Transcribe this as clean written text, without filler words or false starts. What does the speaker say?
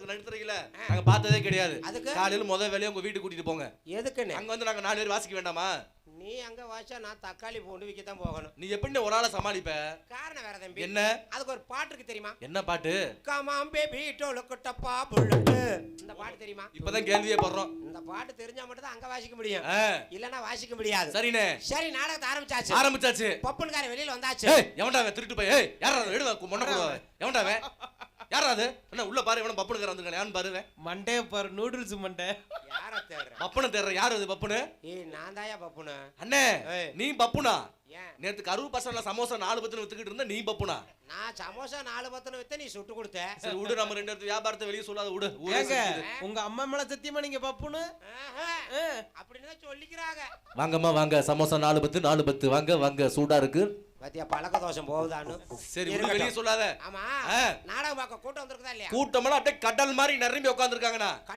நாடகம் நடத்துறீங்களா? நாங்க பார்த்ததே கிடையாது. காலையில முதல் வேலையை உங்க வீட்டுக்கு கூட்டிட்டு போங்க. எதுக்குன்னு? அங்க வந்து நாங்க 4 பேர் வாசிக்க வேண்டாமா? நீ அங்க வாசா, நான் தக்காளி பூண்டு விற்க தான் போகணும். நீ எப்படி ஒரு ஆளை சமாளிப்ப? காரணம் வேற தம்பி. என்ன? அதுக்கு ஒரு பாட்டு இருக்கு தெரியுமா? என்ன பாட்டு? கமாம் பேபி டோலுக்குட்டப்பா புல்லட்டு. இந்த பாட்டு தெரியுமா? இப்பதான் கேள்வியே பண்றோம். இந்த பாட்டு தெரிஞ்சா மட்டும் தான் அங்க வாசிக்க முடியும், இல்லனா வாசிக்க முடியாது. சரினே. சரி, நாடகத்தை ஆரம்பிச்சாச்சு. பப்புன்கார வெளியில வந்தாச்சு. ஏய், எவன்டா அவன் திருட்டு போய்? ஏய், யாரா அது? எடுவா மொண்ண போடுவா. எவன்டா அவன்? யாரா அது? என்ன உள்ள பாரு, இவன பப்புனுக்கார வந்திருக்கானே. யான்னு பாருவே. மண்டே பாரு, நூடுல்ஸ் மண்டே. யார தேடுற? பப்புன தேடுற. யாரு அது பப்புனு? ஏய், நான் தாயா பப்புனு. அண்ணே, நீ பப்புனா? ஏன்? நேத்து கரூர் பசங்கள சமோசா 4 பத்து வித்துக்கிட்டு இருந்த நீ பப்புனா? நான் சமோசா 4 பத்தன வித்த, நீ சுட்டு கொடுத்த. சரி விடு, நம்ம ரெண்டு இடத்து வியாபாரத்தை வெளிய சொல்லாத விடு. ஏங்க, உங்க அம்மா மேல சத்தியமா நீங்க பப்புனு? அப்படின்னு தான் சொல்லிக்கிறாங்க. வாங்கம்மா வாங்க, சமோசா 4 பத்து 4 பத்து வாங்க வாங்க, சூடா இருக்கு. பாத்தியா பழக்க தோஷம் போகுதான்னு. சரி விடு, வெளிய சொல்லாத. ஆமா, நாடகம் பார்க்க கூட்டம் வந்திருக்குதா இல்லையா? கூட்டமெல்லாம் அப்படியே கடல் மாதிரி நிரம்பி உட்கார்ந்திருக்காங்கண்ணா.